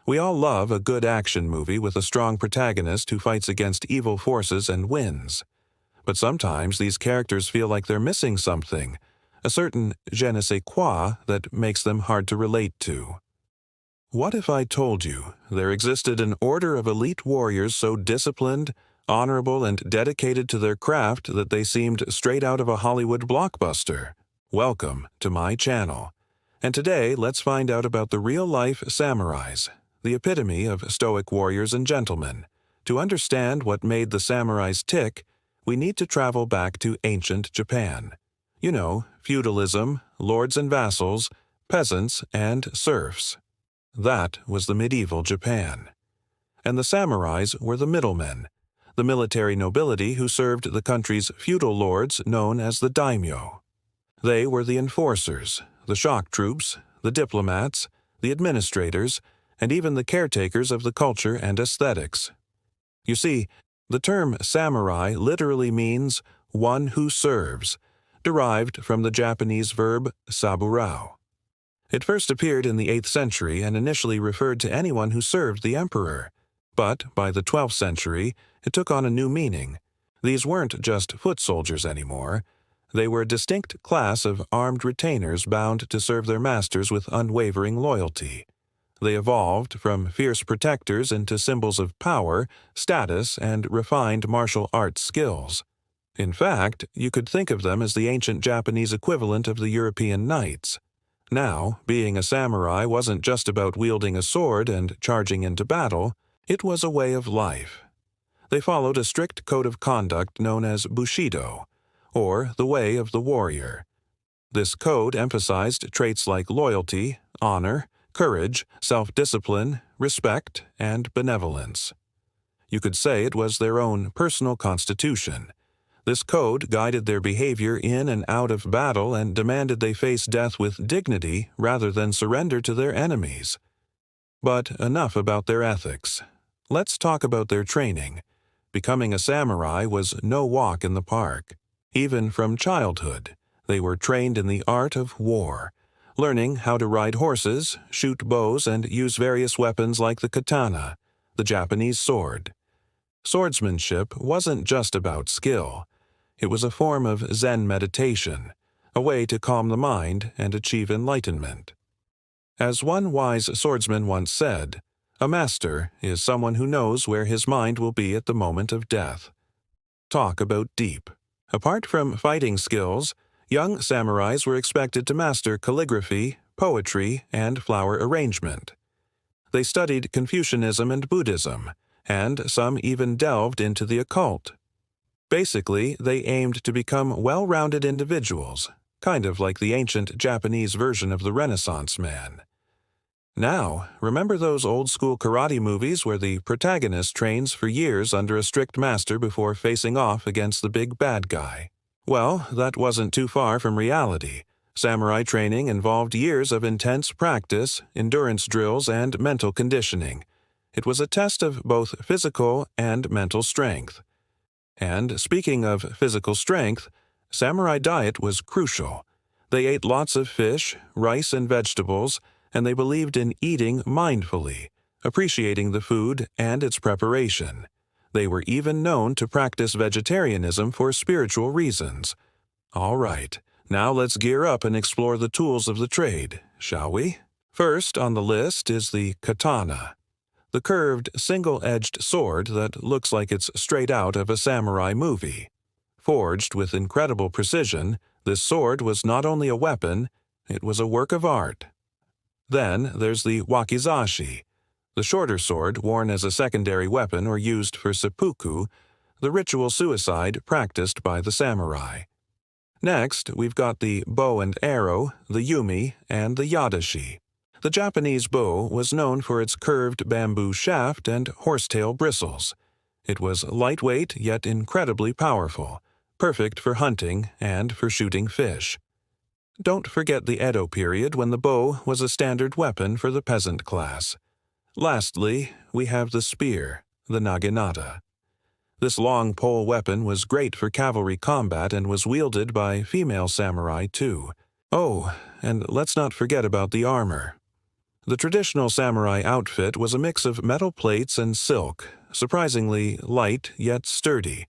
We all love a good action movie with a strong protagonist who fights against evil forces and wins. But sometimes these characters feel like they're missing something, a certain je ne sais quoi that makes them hard to relate to. What if I told you there existed an order of elite warriors so disciplined, honorable, and dedicated to their craft that they seemed straight out of a Hollywood blockbuster? Welcome to my channel. And today, let's find out about the real-life samurais, the epitome of stoic warriors and gentlemen. To understand what made the samurais tick, we need to travel back to ancient Japan. You know, feudalism, lords and vassals, peasants, and serfs. That was the medieval Japan. And the samurais were the middlemen, the military nobility who served the country's feudal lords known as the daimyo. They were the enforcers, the shock troops, the diplomats, the administrators, and even the caretakers of the culture and aesthetics. You see, the term samurai literally means one who serves, derived from the Japanese verb saburao. It first appeared in the 8th century and initially referred to anyone who served the emperor. But by the 12th century, it took on a new meaning. These weren't just foot soldiers anymore. They were a distinct class of armed retainers bound to serve their masters with unwavering loyalty. They evolved from fierce protectors into symbols of power, status, and refined martial arts skills. In fact, you could think of them as the ancient Japanese equivalent of the European knights. Now, being a samurai wasn't just about wielding a sword and charging into battle, it was a way of life. They followed a strict code of conduct known as Bushidō, or the way of the warrior. This code emphasized traits like loyalty, honor, courage, self-discipline, respect, and benevolence. You could say it was their own personal constitution. This code guided their behavior in and out of battle and demanded they face death with dignity rather than surrender to their enemies. But enough about their ethics. Let's talk about their training. Becoming a samurai was no walk in the park. Even from childhood, they were trained in the art of war, learning how to ride horses, shoot bows, and use various weapons like the katana, the Japanese sword. Swordsmanship wasn't just about skill. It was a form of Zen meditation, a way to calm the mind and achieve enlightenment. As one wise swordsman once said, a master is someone who knows where his mind will be at the moment of death. Talk about deep. Apart from fighting skills, young samurais were expected to master calligraphy, poetry, and flower arrangement. They studied Confucianism and Buddhism, and some even delved into the occult. Basically, they aimed to become well-rounded individuals, kind of like the ancient Japanese version of the Renaissance man. Now, remember those old-school karate movies where the protagonist trains for years under a strict master before facing off against the big bad guy? Well, that wasn't too far from reality. Samurai training involved years of intense practice, endurance drills, and mental conditioning. It was a test of both physical and mental strength. And speaking of physical strength, samurai diet was crucial. They ate lots of fish, rice, and vegetables, and they believed in eating mindfully, appreciating the food and its preparation. They were even known to practice vegetarianism for spiritual reasons. All right, now let's gear up and explore the tools of the trade, shall we? First on the list is the katana, the curved, single-edged sword that looks like it's straight out of a samurai movie. Forged with incredible precision, this sword was not only a weapon, it was a work of art. Then there's the wakizashi, the shorter sword worn as a secondary weapon or used for seppuku, the ritual suicide practiced by the samurai. Next, we've got the bow and arrow, the yumi, and the yadashi. The Japanese bow was known for its curved bamboo shaft and horsetail bristles. It was lightweight yet incredibly powerful, perfect for hunting and for shooting fish. Don't forget the Edo period when the bow was a standard weapon for the peasant class. Lastly, we have the spear, the naginata. This long pole weapon was great for cavalry combat and was wielded by female samurai too. Oh, and let's not forget about the armor. The traditional samurai outfit was a mix of metal plates and silk, surprisingly light yet sturdy.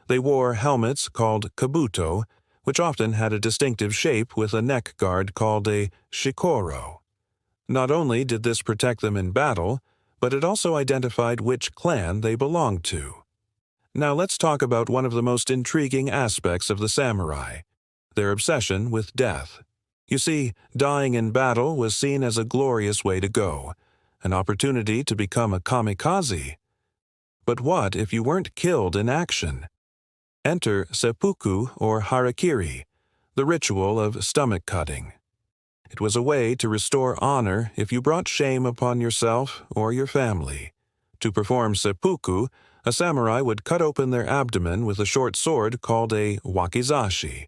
They wore helmets called kabuto, which often had a distinctive shape with a neck guard called a shikoro. Not only did this protect them in battle, but it also identified which clan they belonged to. Now let's talk about one of the most intriguing aspects of the samurai: their obsession with death. You see, dying in battle was seen as a glorious way to go, an opportunity to become a kamikaze. But what if you weren't killed in action? Enter seppuku or harakiri, the ritual of stomach cutting. It was a way to restore honor if you brought shame upon yourself or your family. To perform seppuku, a samurai would cut open their abdomen with a short sword called a wakizashi.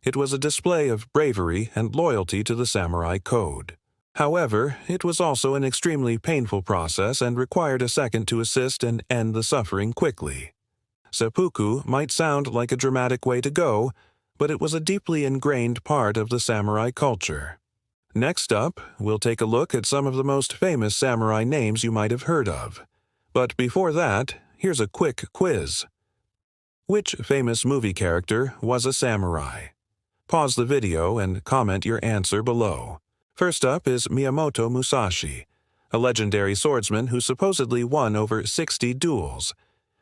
It was a display of bravery and loyalty to the samurai code. However, it was also an extremely painful process and required a second to assist and end the suffering quickly. Seppuku might sound like a dramatic way to go, but it was a deeply ingrained part of the samurai culture. Next up, we'll take a look at some of the most famous samurai names you might have heard of. But before that, here's a quick quiz. Which famous movie character was a samurai? Pause the video and comment your answer below. First up is Miyamoto Musashi, a legendary swordsman who supposedly won over 60 duels.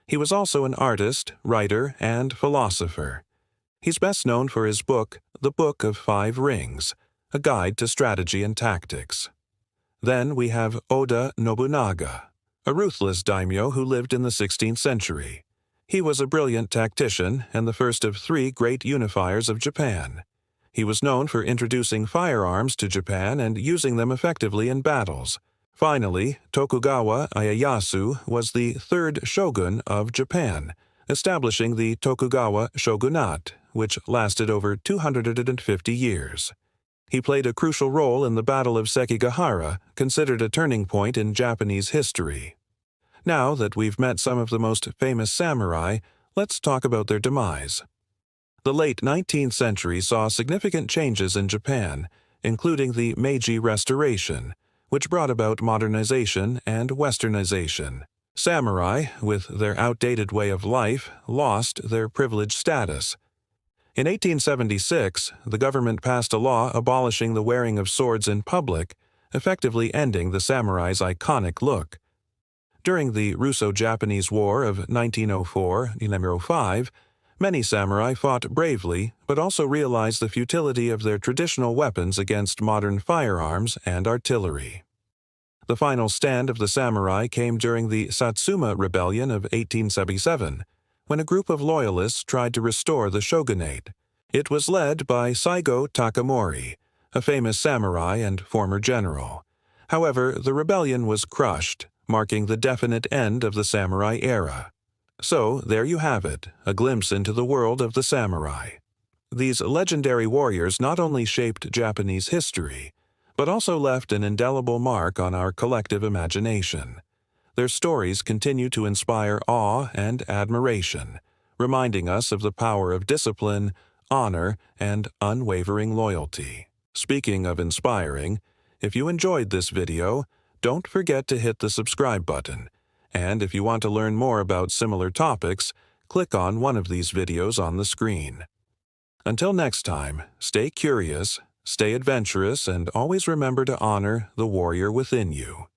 He was also an artist, writer, and philosopher. He's best known for his book, The Book of Five Rings, a guide to strategy and tactics. Then we have Oda Nobunaga, a ruthless daimyo who lived in the 16th century. He was a brilliant tactician and the first of three great unifiers of Japan. He was known for introducing firearms to Japan and using them effectively in battles. Finally, Tokugawa Ieyasu was the third shogun of Japan, establishing the Tokugawa shogunate, which lasted over 250 years. He played a crucial role in the Battle of Sekigahara, considered a turning point in Japanese history. Now that we've met some of the most famous samurai, let's talk about their demise. The late 19th century saw significant changes in Japan, including the Meiji Restoration, which brought about modernization and westernization. Samurai, with their outdated way of life, lost their privileged status. In 1876, the government passed a law abolishing the wearing of swords in public, effectively ending the samurai's iconic look. During the Russo-Japanese War of 1904-1905, many samurai fought bravely but also realized the futility of their traditional weapons against modern firearms and artillery. The final stand of the samurai came during the Satsuma Rebellion of 1877, when a group of loyalists tried to restore the shogunate. It was led by Saigo Takamori, a famous samurai and former general. However, the rebellion was crushed, marking the definite end of the samurai era. So, there you have it, a glimpse into the world of the samurai. These legendary warriors not only shaped Japanese history, but also left an indelible mark on our collective imagination. Their stories continue to inspire awe and admiration, reminding us of the power of discipline, honor, and unwavering loyalty. Speaking of inspiring, if you enjoyed this video, don't forget to hit the subscribe button, and if you want to learn more about similar topics, click on one of these videos on the screen. Until next time, stay curious, stay adventurous, and always remember to honor the warrior within you.